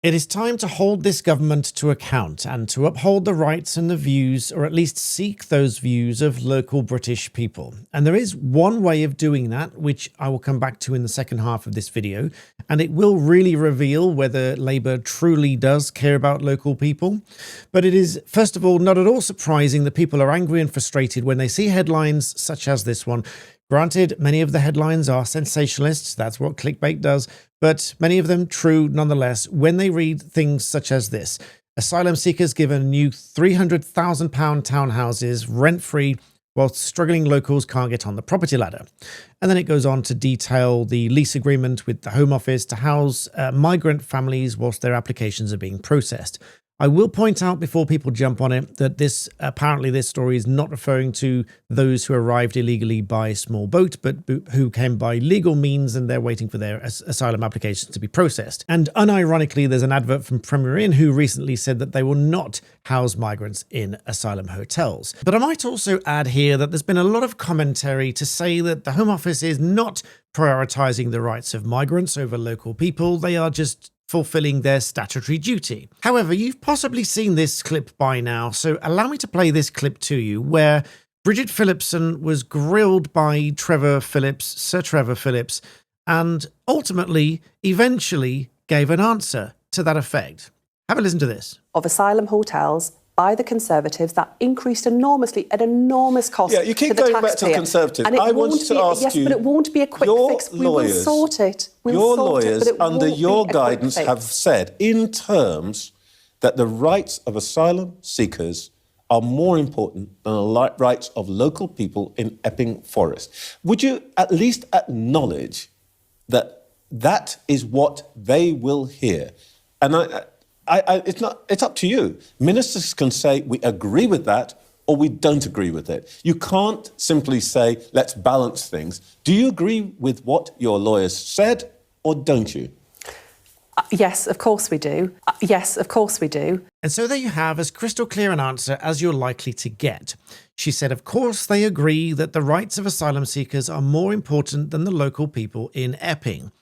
It is time to hold this government to account and to uphold the rights and the views, or at least seek those views, of local British people. And there is one way of doing that, which I will come back to in the second half of this video, and it will really reveal whether Labour truly does care about local people. But it is, first of all, not at all surprising that people are angry and frustrated when they see headlines such as this one. Granted, many of the headlines are sensationalists, that's what clickbait does, but many of them true nonetheless when they read things such as this. Asylum seekers given new £300,000 townhouses rent-free whilst struggling locals can't get on the property ladder. And then it goes on to detail the lease agreement with the Home Office to house migrant families whilst their applications are being processed. I will point out before people jump on it that this story is not referring to those who arrived illegally by small boat, but who came by legal means and they're waiting for their asylum applications to be processed. And unironically, there's an advert from Premier Inn who recently said that they will not house migrants in asylum hotels. But I might also add here that there's been a lot of commentary to say that the Home Office is not prioritising the rights of migrants over local people. They are just fulfilling their statutory duty. However, you've possibly seen this clip by now, so allow me to play this clip to you where Bridget Phillipson was grilled by Sir Trevor Phillips, and ultimately, eventually gave an answer to that effect. Have a listen to this. Of asylum hotels by the Conservatives that increased enormously at enormous cost. Yeah, you keep to the going taxpayer. back to the Conservatives. And I want to ask yes, you. Yes, but it won't be a quick fix. We will sort it. Your lawyers, under your guidance, have said in terms that the rights of asylum seekers are more important than the rights of local people in Epping Forest. Would you at least acknowledge that that is what they will hear? And it's up to you. Ministers can say, we agree with that, or we don't agree with it. You can't simply say, let's balance things. Do you agree with what your lawyers said, or don't you? Yes, of course we do. Yes, of course we do. And so there you have as crystal clear an answer as you're likely to get. She said, of course, they agree that the rights of asylum seekers are more important than the local people in Epping.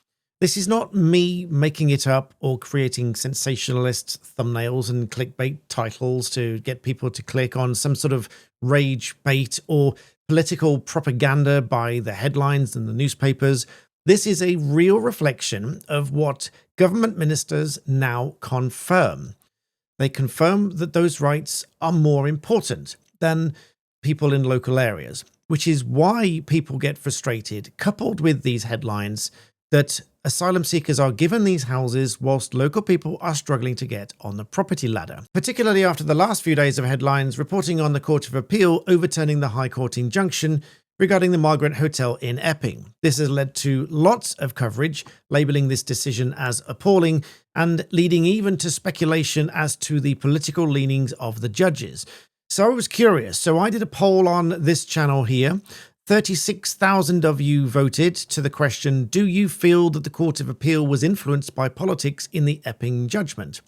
This is not me making it up or creating sensationalist thumbnails and clickbait titles to get people to click on some sort of rage bait or political propaganda by the headlines and the newspapers. This is a real reflection of what government ministers now confirm. They confirm that those rights are more important than people in local areas, which is why people get frustrated, coupled with these headlines that asylum seekers are given these houses whilst local people are struggling to get on the property ladder, particularly after the last few days of headlines reporting on the Court of Appeal overturning the High Court injunction regarding the migrant hotel in Epping. This has led to lots of coverage, labelling this decision as appalling and leading even to speculation as to the political leanings of the judges. So I was curious, so I did a poll on this channel here. 36,000 of you voted to the question, do you feel that the Court of Appeal was influenced by politics in the Epping judgment?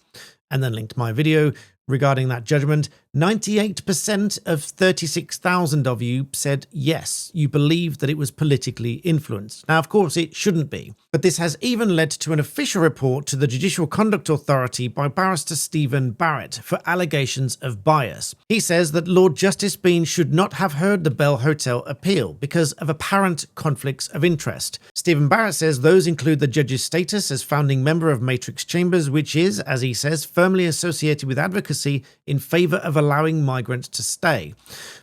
And then linked my video regarding that judgment. 98% of 36,000 of you said yes, you believe that it was politically influenced. Now, of course, it shouldn't be, but this has even led to an official report to the Judicial Conduct Authority by Barrister Stephen Barrett for allegations of bias. He says that Lord Justice Bean should not have heard the Bell Hotel appeal because of apparent conflicts of interest. Stephen Barrett says those include the judge's status as founding member of Matrix Chambers, which is, as he says, firmly associated with advocacy in favour of allowing migrants to stay.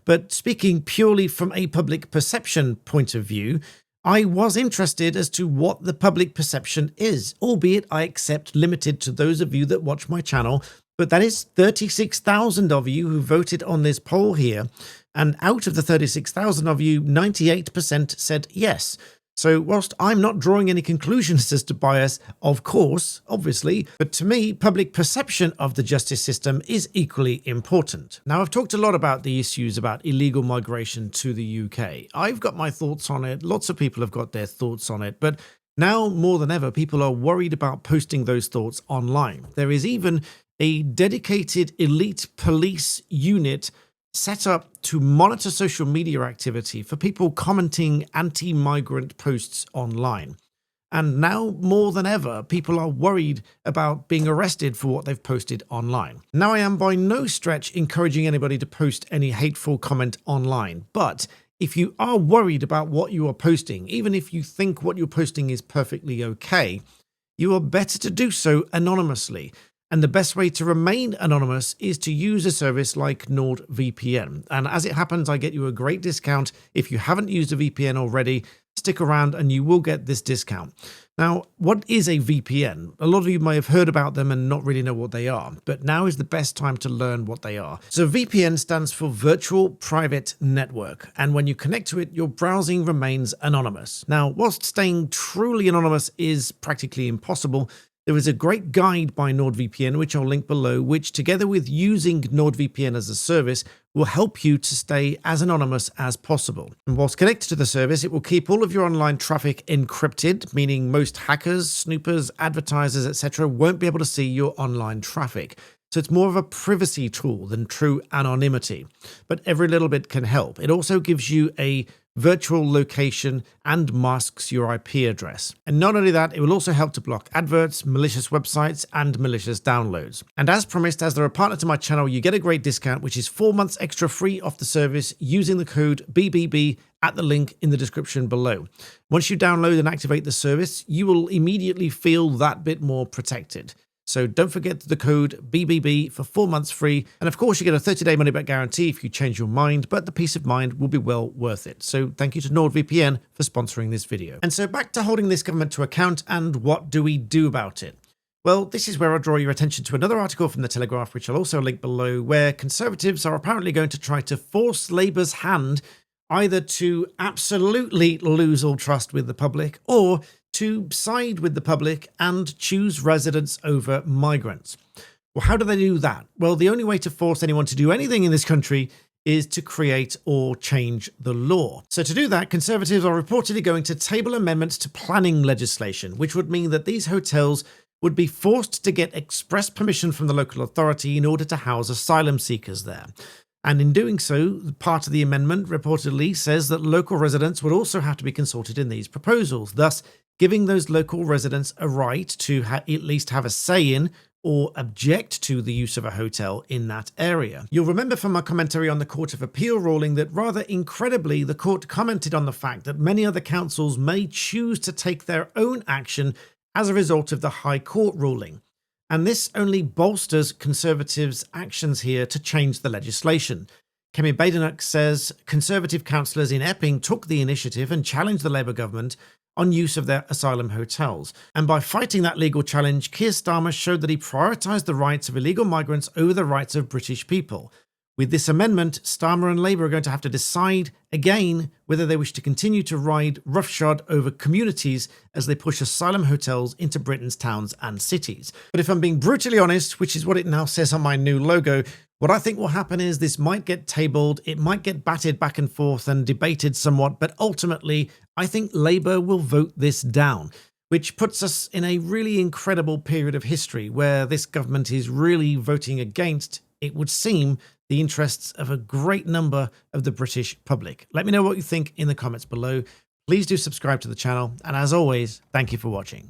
But speaking purely from a public perception point of view, I was interested as to what the public perception is, albeit I accept limited to those of you that watch my channel, but that is 36,000 of you who voted on this poll here, and out of the 36,000 of you, 98% said yes. So whilst I'm not drawing any conclusions as to bias, of course, obviously, but to me, public perception of the justice system is equally important. Now, I've talked a lot about the issues about illegal migration to the UK. I've got my thoughts on it. Lots of people have got their thoughts on it. But now, more than ever, people are worried about posting those thoughts online. There is even a dedicated elite police unit set up to monitor social media activity for people commenting anti-migrant posts online. And now, more than ever, people are worried about being arrested for what they've posted online. Now, I am by no stretch encouraging anybody to post any hateful comment online, but if you are worried about what you are posting, even if you think what you're posting is perfectly okay, you are better to do so anonymously. And the best way to remain anonymous is to use a service like NordVPN. And as it happens, I get you a great discount. If you haven't used a VPN already, stick around and you will get this discount. Now, what is a VPN? A lot of you may have heard about them and not really know what they are, but now is the best time to learn what they are. So VPN stands for Virtual Private Network, and when you connect to it, your browsing remains anonymous. Now, whilst staying truly anonymous is practically impossible, there is a great guide by NordVPN, which I'll link below, which together with using NordVPN as a service will help you to stay as anonymous as possible. And whilst connected to the service, it will keep all of your online traffic encrypted, meaning most hackers, snoopers, advertisers, etc. won't be able to see your online traffic. So it's more of a privacy tool than true anonymity, but every little bit can help. It also gives you a virtual location and masks your IP address. And not only that, it will also help to block adverts, malicious websites, and malicious downloads. And as promised, as they're a partner to my channel, you get a great discount, which is 4 months extra free off the service using the code BBB at the link in the description below. Once you download and activate the service, you will immediately feel that bit more protected. So don't forget the code BBB for 4 months free. And of course, you get a 30-day money-back guarantee if you change your mind, but the peace of mind will be well worth it. So thank you to NordVPN for sponsoring this video. And so back to holding this government to account, and what do we do about it? Well, this is where I draw your attention to another article from The Telegraph, which I'll also link below, where Conservatives are apparently going to try to force Labour's hand either to absolutely lose all trust with the public or to side with the public and choose residents over migrants. Well, how do they do that? Well, the only way to force anyone to do anything in this country is to create or change the law. So to do that, Conservatives are reportedly going to table amendments to planning legislation, which would mean that these hotels would be forced to get express permission from the local authority in order to house asylum seekers there. And in doing so, part of the amendment reportedly says that local residents would also have to be consulted in these proposals, thus giving those local residents a right to at least have a say in or object to the use of a hotel in that area. You'll remember from my commentary on the Court of Appeal ruling that rather incredibly, the court commented on the fact that many other councils may choose to take their own action as a result of the High Court ruling. And this only bolsters Conservatives' actions here to change the legislation. Kemi Badenoch says Conservative councillors in Epping took the initiative and challenged the Labour government on use of their asylum hotels. And by fighting that legal challenge, Keir Starmer showed that he prioritised the rights of illegal migrants over the rights of British people. With this amendment, Starmer and Labour are going to have to decide again whether they wish to continue to ride roughshod over communities as they push asylum hotels into Britain's towns and cities. But if I'm being brutally honest, which is what it now says on my new logo, what I think will happen is this might get tabled, it might get batted back and forth and debated somewhat, but ultimately I think Labour will vote this down, which puts us in a really incredible period of history where this government is really voting against, it would seem, the interests of a great number of the British public. Let me know what you think in the comments below. Please do subscribe to the channel, and as always, thank you for watching.